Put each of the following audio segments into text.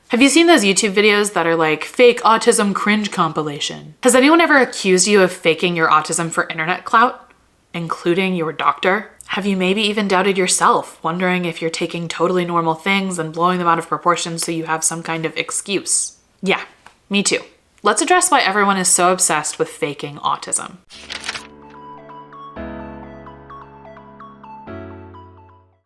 Have you seen those YouTube videos that are like fake autism cringe compilation? Has anyone ever accused you of faking your autism for internet clout, including your doctor? Have you maybe even doubted yourself, wondering if you're taking totally normal things and blowing them out of proportion so you have some kind of excuse? Yeah, me too. Let's address why everyone is so obsessed with faking autism.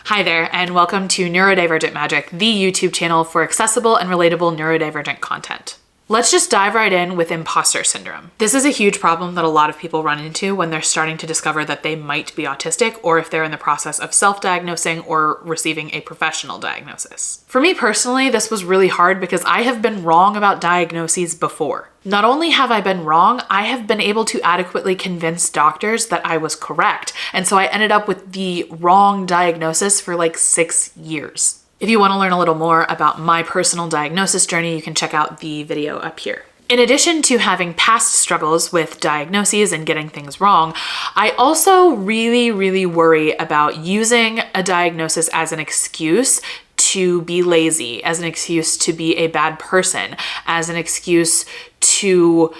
Hi there, and welcome to Neurodivergent Magic, the YouTube channel for accessible and relatable neurodivergent content. Let's just dive right in with imposter syndrome. This is a huge problem that a lot of people run into when they're starting to discover that they might be autistic, or if they're in the process of self-diagnosing or receiving a professional diagnosis. For me personally, this was really hard because I have been wrong about diagnoses before. Not only have I been wrong, I have been able to adequately convince doctors that I was correct. And so I ended up with the wrong diagnosis for like 6 years. If you want to learn a little more about my personal diagnosis journey, you can check out the video up here. In addition to having past struggles with diagnoses and getting things wrong, I also really worry about using a diagnosis as an excuse to be lazy, as an excuse to be a bad person, as an excuse to,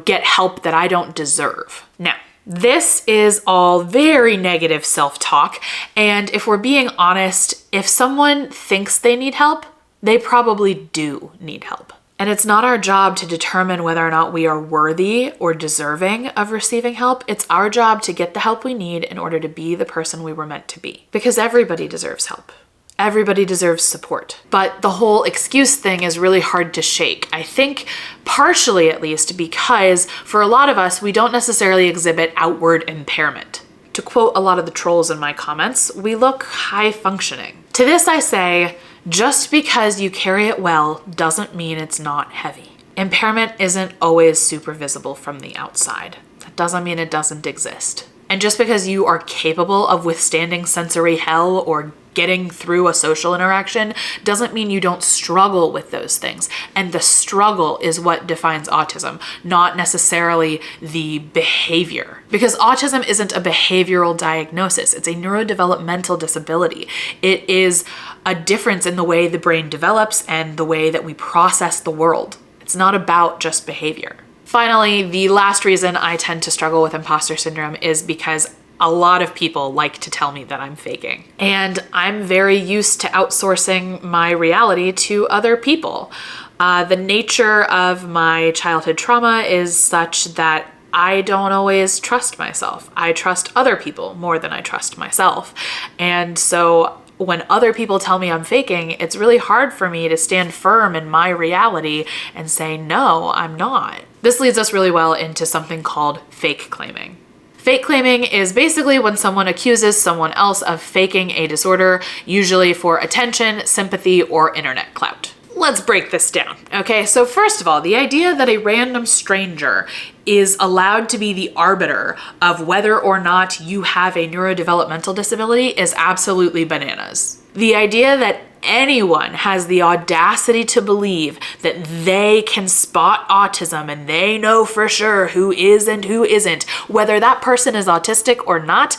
get help that I don't deserve. Now, this is all very negative self-talk, and if we're being honest, if someone thinks they need help, they probably do need help. And it's not our job to determine whether or not we are worthy or deserving of receiving help. It's our job to get the help we need in order to be the person we were meant to be. Because everybody deserves help. Everybody deserves support. But the whole excuse thing is really hard to shake. I think partially at least because for a lot of us, we don't necessarily exhibit outward impairment. To quote a lot of the trolls in my comments, we look high functioning. To this I say, just because you carry it well doesn't mean it's not heavy. Impairment isn't always super visible from the outside. That doesn't mean it doesn't exist. And just because you are capable of withstanding sensory hell or getting through a social interaction doesn't mean you don't struggle with those things. And the struggle is what defines autism, not necessarily the behavior. Because autism isn't a behavioral diagnosis, it's a neurodevelopmental disability. It is a difference in the way the brain develops and the way that we process the world. It's not about just behavior. Finally, the last reason I tend to struggle with imposter syndrome is because a lot of people like to tell me that I'm faking. And I'm very used to outsourcing my reality to other people. The nature of my childhood trauma is such that I don't always trust myself. I trust other people more than I trust myself. And so when other people tell me I'm faking, it's really hard for me to stand firm in my reality and say, no, I'm not. This leads us really well into something called fake claiming. Fake claiming is basically when someone accuses someone else of faking a disorder, usually for attention, sympathy, or internet clout. Let's break this down, okay? So first of all, the idea that a random stranger is allowed to be the arbiter of whether or not you have a neurodevelopmental disability is absolutely bananas. The idea that anyone has the audacity to believe that they can spot autism and they know for sure who is and who isn't, whether that person is autistic or not,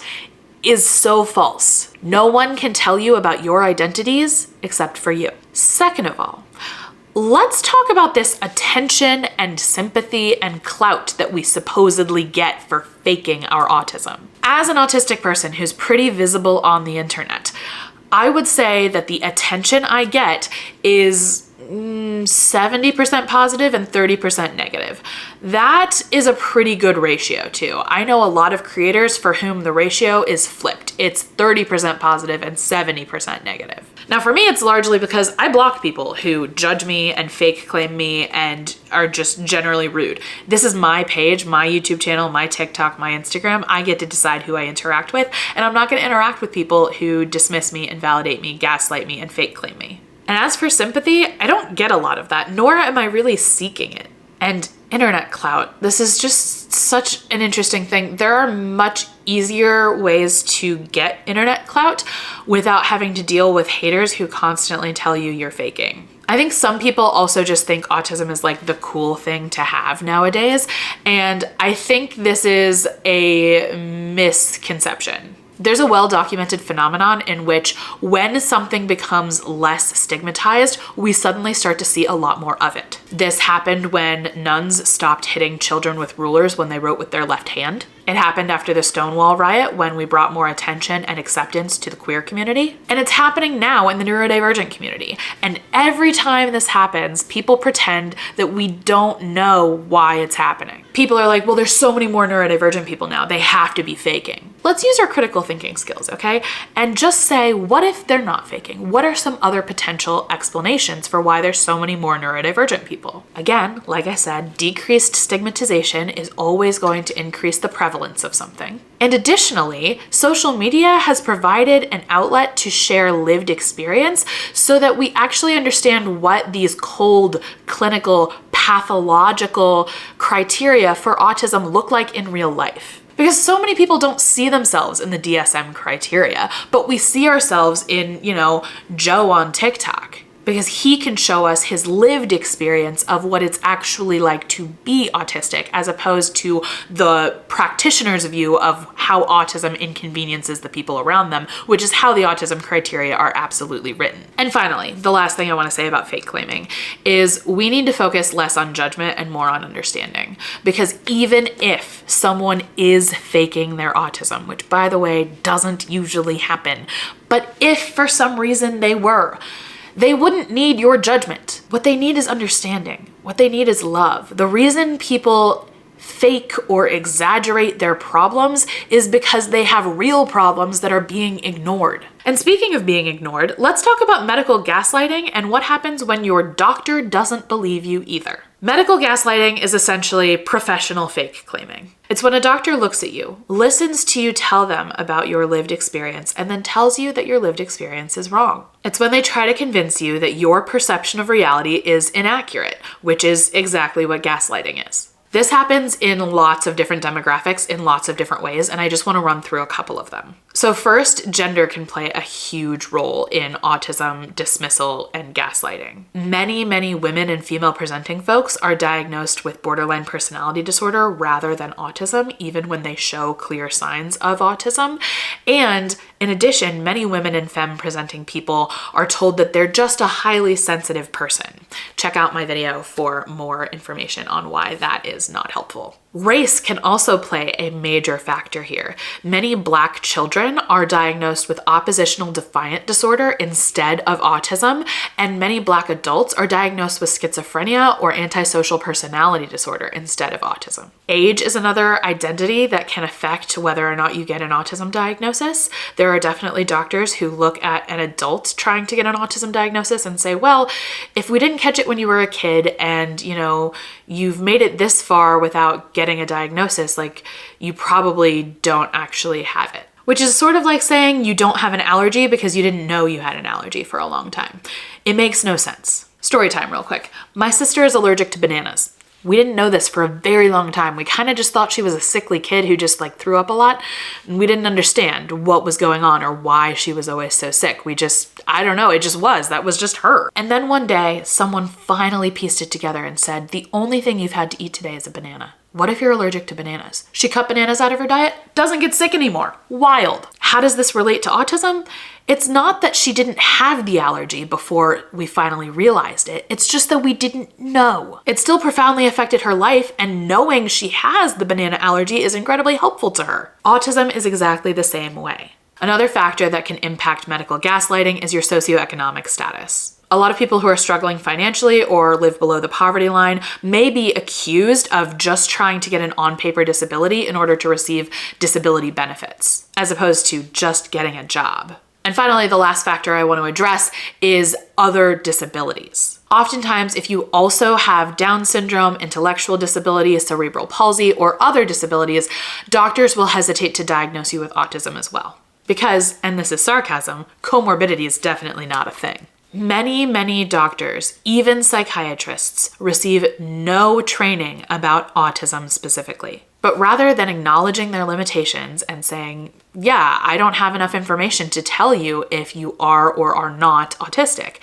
is so false. No one can tell you about your identities except for you. Second of all, let's talk about this attention and sympathy and clout that we supposedly get for faking our autism. As an autistic person who's pretty visible on the internet, I would say that the attention I get is 70% positive and 30% negative. That is a pretty good ratio too. I know a lot of creators for whom the ratio is flipped. It's 30% positive and 70% negative. Now for me, it's largely because I block people who judge me and fake claim me and are just generally rude. This is my page, my YouTube channel, my TikTok, my Instagram. I get to decide who I interact with, and I'm not gonna interact with people who dismiss me, invalidate me, gaslight me, and fake claim me. And as for sympathy, I don't get a lot of that, nor am I really seeking it. And internet clout, this is just such an interesting thing. There are much easier ways to get internet clout without having to deal with haters who constantly tell you you're faking. I think some people also just think autism is like the cool thing to have nowadays. And I think this is a misconception. There's a well-documented phenomenon in which when something becomes less stigmatized, we suddenly start to see a lot more of it. This happened when nuns stopped hitting children with rulers when they wrote with their left hand. It happened after the Stonewall riot when we brought more attention and acceptance to the queer community. And it's happening now in the neurodivergent community. And every time this happens, people pretend that we don't know why it's happening. People are like, well, there's so many more neurodivergent people now. They have to be faking. Let's use our critical thinking skills, okay? And just say, what if they're not faking? What are some other potential explanations for why there's so many more neurodivergent people? Again, like I said, decreased stigmatization is always going to increase the prevalence of something. And additionally, social media has provided an outlet to share lived experience so that we actually understand what these cold, clinical, pathological criteria for autism look like in real life. Because so many people don't see themselves in the DSM criteria, but we see ourselves in, Joe on TikTok. Because he can show us his lived experience of what it's actually like to be autistic, as opposed to the practitioner's view of how autism inconveniences the people around them, which is how the autism criteria are absolutely written. And finally, the last thing I want to say about fake claiming is we need to focus less on judgment and more on understanding. Because even if someone is faking their autism, which by the way doesn't usually happen, but if for some reason they were, they wouldn't need your judgment. What they need is understanding. What they need is love. The reason people fake or exaggerate their problems is because they have real problems that are being ignored. And speaking of being ignored, let's talk about medical gaslighting and what happens when your doctor doesn't believe you either. Medical gaslighting is essentially professional fake claiming. It's when a doctor looks at you, listens to you tell them about your lived experience, and then tells you that your lived experience is wrong. It's when they try to convince you that your perception of reality is inaccurate, which is exactly what gaslighting is. This happens in lots of different demographics in lots of different ways, and I just want to run through a couple of them. So first, gender can play a huge role in autism, dismissal, and gaslighting. Many women and female presenting folks are diagnosed with borderline personality disorder rather than autism, even when they show clear signs of autism. And in addition, many women and femme presenting people are told that they're just a highly sensitive person. Check out my video for more information on why that is not helpful. Race can also play a major factor here. Many Black children are diagnosed with oppositional defiant disorder instead of autism, and many Black adults are diagnosed with schizophrenia or antisocial personality disorder instead of autism. Age is another identity that can affect whether or not you get an autism diagnosis. There are definitely doctors who look at an adult trying to get an autism diagnosis and say, well, if we didn't catch it when you were a kid and, you've made it this far without getting a diagnosis, like you probably don't actually have it. Which is sort of like saying you don't have an allergy because you didn't know you had an allergy for a long time. It makes no sense. Story time real quick. My sister is allergic to bananas. We didn't know this for a very long time. We kind of just thought she was a sickly kid who just threw up a lot. And we didn't understand what was going on or why she was always so sick. I don't know, it just was. That was just her. And then one day, someone finally pieced it together and said, the only thing you've had to eat today is a banana. What if you're allergic to bananas? She cut bananas out of her diet, doesn't get sick anymore. Wild. How does this relate to autism? It's not that she didn't have the allergy before we finally realized it. It's just that we didn't know. It still profoundly affected her life, and knowing she has the banana allergy is incredibly helpful to her. Autism is exactly the same way. Another factor that can impact medical gaslighting is your socioeconomic status. A lot of people who are struggling financially or live below the poverty line may be accused of just trying to get an on-paper disability in order to receive disability benefits, as opposed to just getting a job. And finally, the last factor I want to address is other disabilities. Oftentimes, if you also have Down syndrome, intellectual disability, cerebral palsy, or other disabilities, doctors will hesitate to diagnose you with autism as well. Because, and this is sarcasm, comorbidity is definitely not a thing. Many doctors, even psychiatrists, receive no training about autism specifically. But rather than acknowledging their limitations and saying, yeah, I don't have enough information to tell you if you are or are not autistic,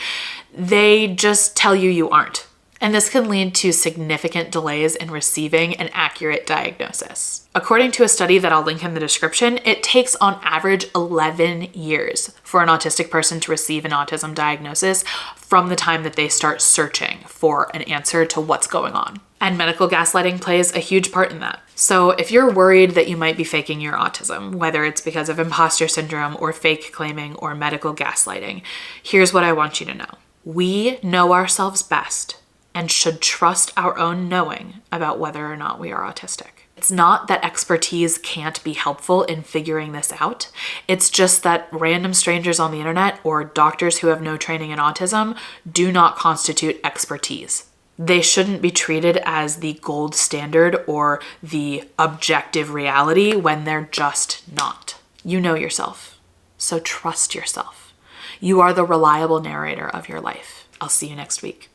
they just tell you you aren't. And this can lead to significant delays in receiving an accurate diagnosis. According to a study that I'll link in the description, it takes on average 11 years for an autistic person to receive an autism diagnosis from the time that they start searching for an answer to what's going on. And medical gaslighting plays a huge part in that. So if you're worried that you might be faking your autism, whether it's because of imposter syndrome or fake claiming or medical gaslighting, here's what I want you to know. We know ourselves best and should trust our own knowing about whether or not we are autistic. It's not that expertise can't be helpful in figuring this out. It's just that random strangers on the internet or doctors who have no training in autism do not constitute expertise. They shouldn't be treated as the gold standard or the objective reality when they're just not. You know yourself, so trust yourself. You are the reliable narrator of your life. I'll see you next week.